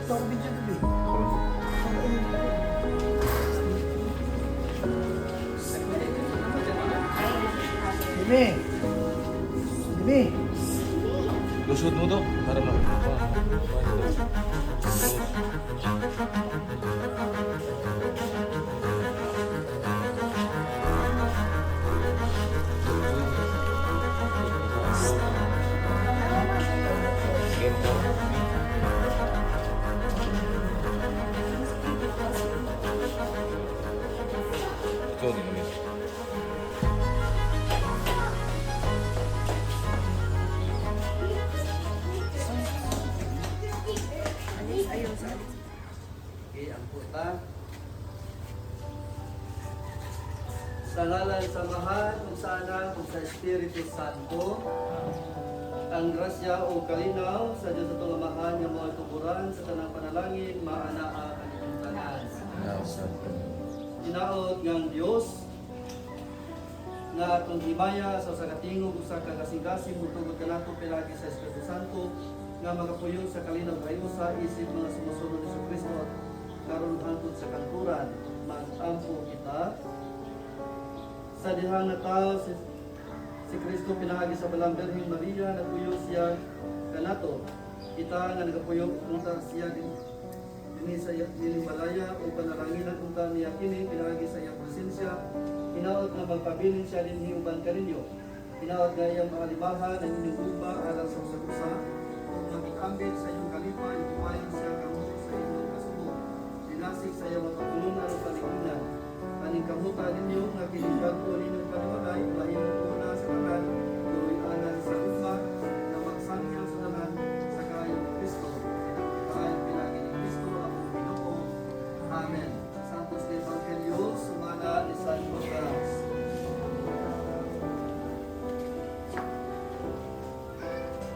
Ito ang video dito. Dimi. Dimi. Lusod mo to para ito din naman. Okay, ang puta. Sa ngalan sa Mahal, kung sana, kung sa Espiritu Santo, ang grasya o kalinaw sa Diyos at Amahan nga mga tuburan sa tanang panalangin, maanaa ang inyong tanan. Tinaod ng Diyos nga atong himaya sa katingog sa kakasing-kasing mutugod ka nato pilagi sa Espiritu Santo nga magapuyong sa kalinaw kayo sa isip mga sumusunod ni Kristo at karon hangtod sa kanturan mag-ampo kita sa dihang na tao si Kristo pinahagi sa Balang Birhen Maria nagpuyong siya kanato kita nga nagapuyong unta siya din sa balaya o panalanginan unta niya kini pinahagi sa iyang presensya hinaot nga magpabilin siya din hiuban kaninyo hinaot nga iyang maalimahan ang inyong lupa alang sa usa-usa kung mag-ikambit sa iyong kalipay ipayan siya kamo sa inyong kasubo dinasig sa iyong matutulunan o paliginan aning kamuta ninyo nga kinigad ko ninyong panimalay mahimong una sa tanan tuloy-anan sa ugma na magsangya sa tanan sa kaayong ni Kristo pinakain pinagi ni Kristo ang Ginoo. Amen. Santos de Evangelio sumala ni San Lucas.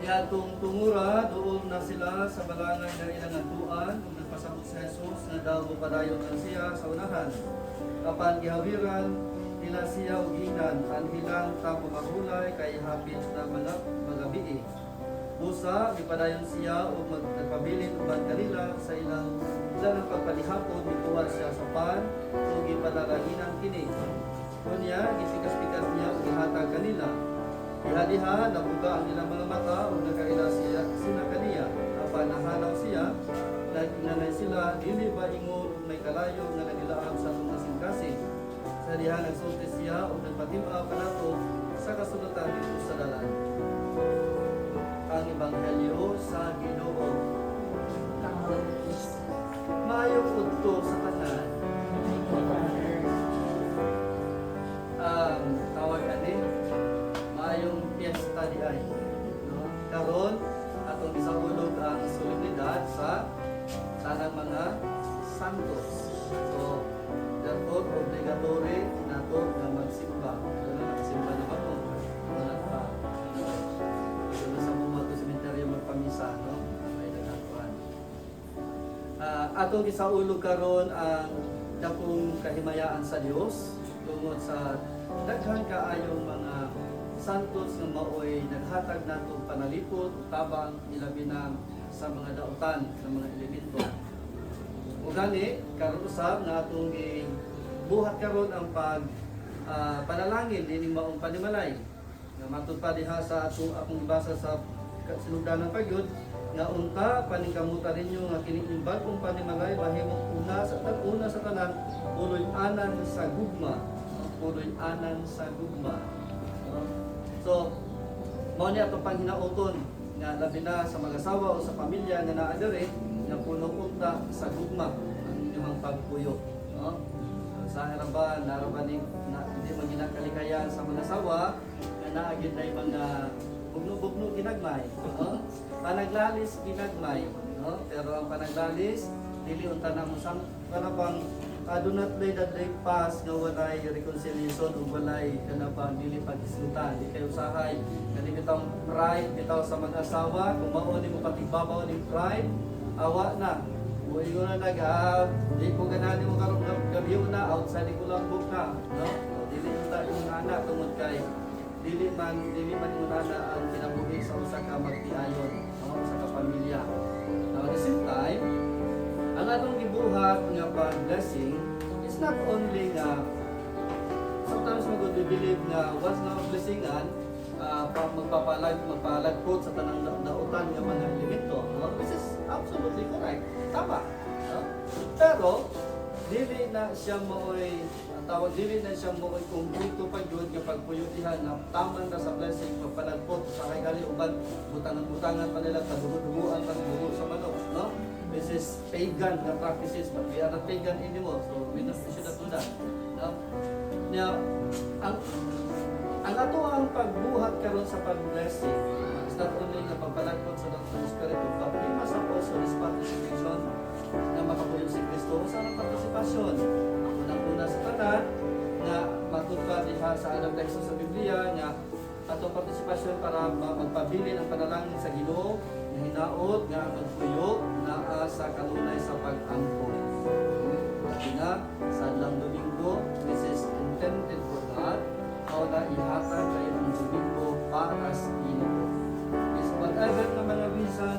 Yatong tungura doon na sila sa balangan na ilang atuan kung nagpasabot si Jesus na daw padayon na siya sa unahan. Kapan gihawiran nila siya og ingnan anhilang tapo mahulay kay hapit na mga bii. Busa gipadayon siya og magpabilin uban kanila sa ilang pagpalihapon gituwa siya sa pan ug gipadalaginan kini. Kunya gisikas-pikas niya og gihatag kanila. Diha-diha nabuga ang ilang mga mata ug nakaila siya sina kaniya. Apan nahanaw siya nagkinanay sila dili ba ingon ug may kalayo nga nagilaam sa atong kasing-kasing. Sa diha nagsulti siya ug nagpatim-aw kanato sa kasulatan dito sa dalan. Ang Ebanghelyo sa Ginoo. Maayong udto sa tanan. Tawag ani maayong piyesta di ay. No? Karon atong isahulog ang solemnidad sa tanang mga santos. So, therefore, obligatory nato na magsimba. Magsimba na ba ito? Wala pa. Sa mga sementeryo magpamisa, no? May nagatuan. Atong isaulog karon ang dakong kahimayaan sa Dios tungod sa daghang kaayong mga santos nga maoy naghatag nato panalipod tabang ilabi na sa mga dautan sa mga elemento. Ug gani karon usab nga atong buhat karon ang panalangin dining maong panimalay. Nga matud pa diha sa akong ibasa sa sinugdanang pagyud nga unta paningkamutan ninyo nga kini bagong panimalay mahimong una sa tanan puloy-anan sa gugma. Puloy-anan sa gugma. So, mao ni atong panghinaoton nga labi na sa mag-asawa o sa pamilya nga naa diri nga puno unta sa gugma ang inyong pagpuyo, no? Sa harapan narabaning na hindi man ginakalikaya sa mag-asawa nga naa gyud nay mga bugno-bugno ginagmay, no? Panaglalis ginagmay, no? Pero ang panaglalis dili unta na mo sang kanapang do not lay that day pass nga walay reconciliation o walay kanapang dili pagkislutan di kayo usahay kani bitaw pride bitaw sa mag-asawa kung mao ni mo patibabaw ni pride awa na buhay ko na di ko ganani mo karong gabi na outside ko lang book na no dili unta yung anak tungod kay dili man yung ana ang kinabuhi sa usa ka magtiayon no sa kapamilya. Now at the same time atong gibuhat nga pag-blessing is not only nga sometimes mag-believe nga once na blessingan, magpapalagpot sa tanang nautan nga mga elemento. No? This is absolutely correct. Tama. No? Pero, dili na siya mooy tawag dili na siya mooy kumplito pa gyud nga pagpuyutihan na taman na sa blessing pagpalagpot sa kay gali uban butangan pa nila kadugo-duguan pa dugo sa manok, no? This is pagan na practices, but we are not pagan anymore, so we should not do that. No? Now, ang ato ang pagbuhat karon sa pag-blessing is not only nga pagpalagpot sa Holy Spirit, but we must have also this participation na makapuyo si Kristo sa partisipasyon. Unang-una sa tanan na matutupad diha sa anang teksto sa Biblia nga atong partisipasyon para magpabili ng panalangin sa Ginoo nga hinaot nga ang magpuyo naa sa kanunay sa pag-angkon. Kasi nga sa adlang Domingo, this is intended for God, how na ihatag kayo ng Domingo para sa Ginoo. Is whatever na mga reason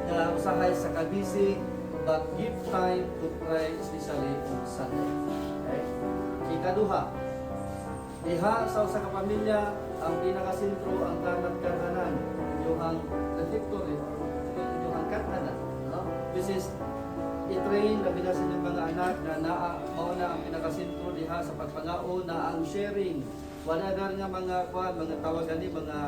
na usahay sa kabisi, but give time to pray, especially on Sunday. Okay? Ikaduha, diha sa usa ka pamilya, ang pinakasentro ang kanat kananan, inyong refectory, inyong kananan. No? This is i-train na binasin ng mga anak na mauna ang pinakasentro diha sa pagpangao na ang sharing. Whatever nga mga tawagan ni mga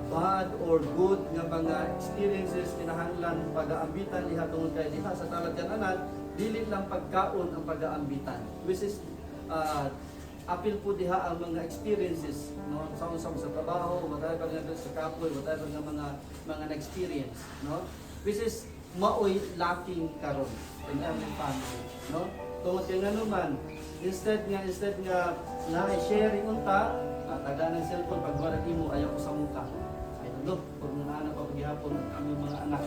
bad or good nga mga experiences kinahanglan pag-aambitan diha tungod kay diha sa talagyanan dili lang pagkaon ang pag-aambitan, which is apil po diha ang mga experiences, no, sa trabaho, whatever nga sa kapoy, whatever nga mga experience, no, which is maoy lacking karon in every family, no, tungod kay naman instead nga na sharing unta taga ng cellphone pag wala mo ayaw ko sa muka. I don't know, pag nanaana pa paghihapon ang aming mga anak.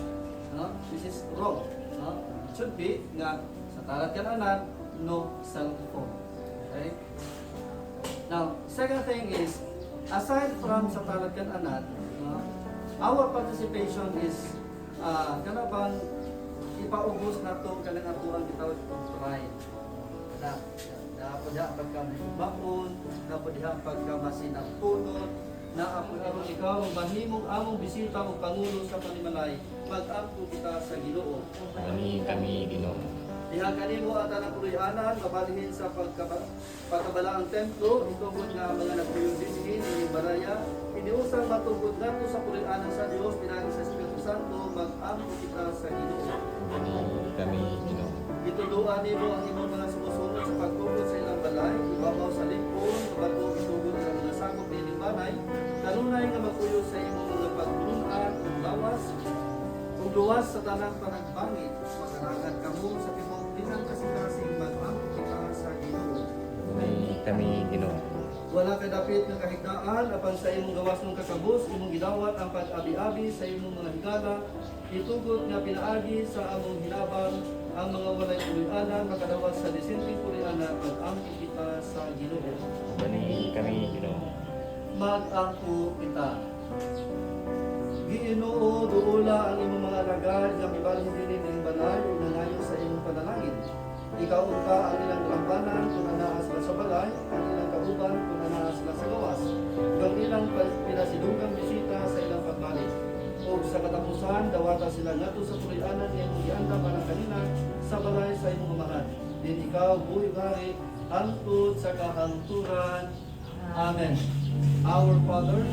No? This is wrong. No? It should be nga sa talat kananan, no cellphone. Okay? Now, second thing is, aside from sa talat kananan, no, our participation is kanabang ipaubos na ito kanang atuang gitawag ng pride. Naapod diha pagka mahibakon, naapod diha pagka masinagpunod, naapod aron ikaw mahimong among bisita o pangulo sa panimalay, mag-ampo kita sa Ginoo. Kami Ginoo. Diha kanimo ata ng purianan, mabalihin sa pagkabalaang templo, itungod nga mga nagpuyon dinhi ni Baraya, iniusang matugod nato sa purianan sa Dios pinagi sa Espiritu Santo, mag-ampo kita sa Ginoo. Kami Ginoo. Ituduan nimo ang imong mga sumusunod sa pagtugod sa ilang balay, ibabaw sa lipon, kabato itugod sa mga sakop ni banay, kanunay nga magpuyo sa imong mga pagtulunan ug luwas sa tanang panagbangit, masalagat kamo sa timong dinang kasing-kasing mag-ampo kita sa Ginoo. Kami Ginoo. Wala kay dapit nga kahigdaan apan sa imong gawas ng kakabus, imong gidawat ang pag-abi-abi sa imong mga higala, itugot nga pinaagi sa among hinabang ang mga walay purianan makadawas sa disenteng purianan mag-ampo kita sa Ginoo. Kami Ginoo. Mag-ampo kita. Ginoo duula ang imong mga alagad nga mibalhin dinhi ning balay ug nangayo sa imong panalangin. Ikaw unta ang ilang lampanan kung anaa sila sa balay, ang ilang kauban kung anaa sila sa gawas. Ang ilang pinasidugang bisita sa ilang pagbalik. O sa katapusan, dawata sila nato sa purianan nga imong gianda para kanina sa balay sa imong amahan. Din ikaw buhi hari hangtod sa kahangturan. Amen. Our Father,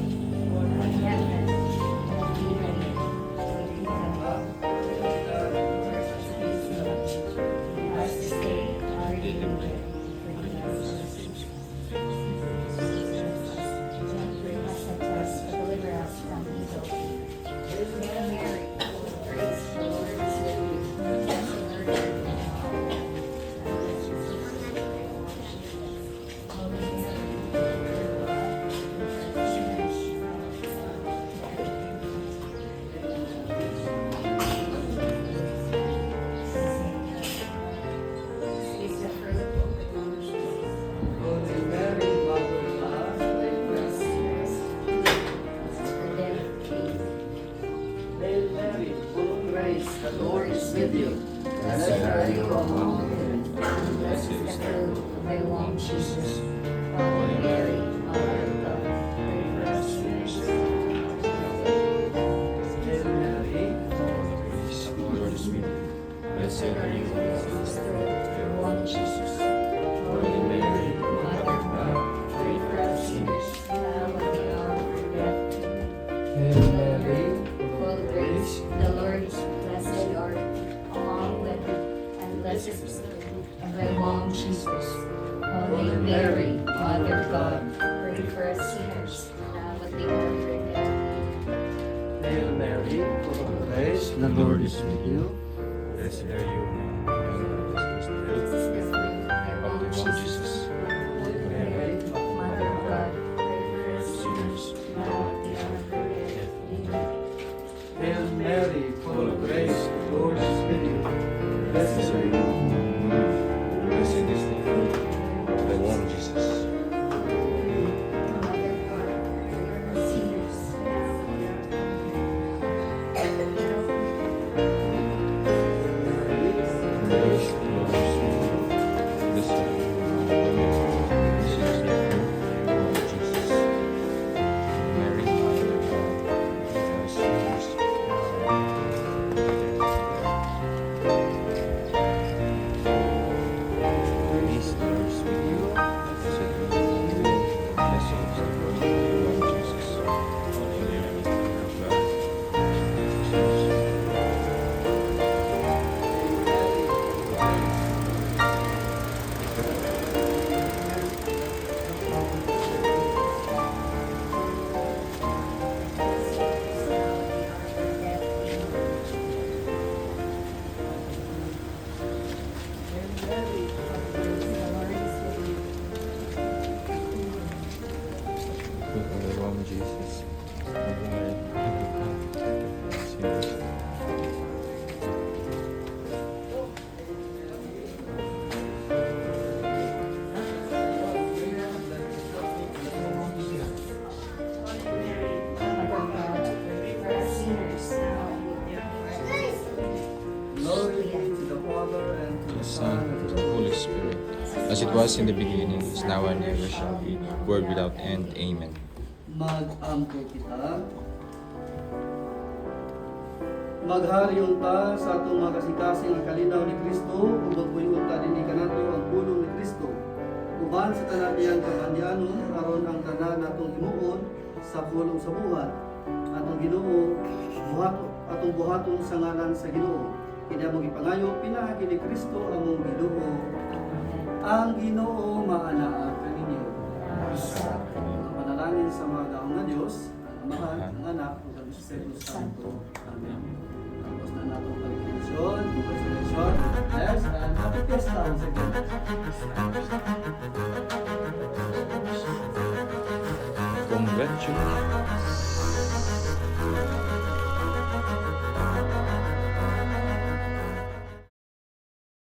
with you. Blessed are you among women. Blessed is the fruit of thy womb, Jesus. Holy Mary, Mother of God, pray for us sinners. Hail Mary, The Lord is with you. Blessed are you among Blessed is the fruit of thy womb, Jesus. Holy Mary, Mother of God, Pray for us sinners, now and at the hour of our death. Hail Mary, Full of grace, the Lord is blessed art among women, and blessed is the fruit of thy womb, Jesus. Holy Mary, Mother of God, pray for us sinners, now and at the hour of our death. Hail Mary, full of grace, the Lord is with you. blessed are you among Blessed is the fruit of thy womb, Jesus. Holy Mary, Mother of God, pray for us sinners, now and at the hour of our death. Amen. Hail Mary, full of grace, the Lord is with you. Blessed are you among women. Blessed is the fruit of thy womb, Jesus. Mother of God, pray for us sinners, now and at the hour of our death. Praise the Lord is with you. Blessed are you among women. Blessed is the fruit of thy womb, Jesus. Mary, Mother of God, pray for us sinners, now and at the hour of Praise the Lord is with you. Blessed are you among women. Blessed is the fruit of thy womb, Jesus. Holy Mary, Mother of God, pray for us sinners. Fruit of thy womb, Jesus. Holy Mary, Mother of God, pray for us sinners. Glory be to the Father, and to The the Son, Son, and to the Holy Spirit, as it was in the beginning, is now, and ever shall be, world without end. Amen. Mag-ampo kita. Magharyon ta sa atong makasing-kasing ang kalinaw ni Kristo, ug magpuyod ta dinhi kanato ang pulong ni Kristo. Uban sa tanan niyang kabandianon, aron ang tanan natong himuon sa pulong sa buhat. Atong Ginoo, atong buhaton sa ngalan sa Ginoo. Kini among ipangayo pinaagi ni Kristo among Ginoo. Ang Ginoo maanaa kaninyo. Mga panalangin sa mga daong na Diyos, ang Amahan, ang Anak, ug ang Espiritu Santo. Amen. Tapos na natong pagkikisyon, congratulations, yes, and happy fiesta once again. Congratulations.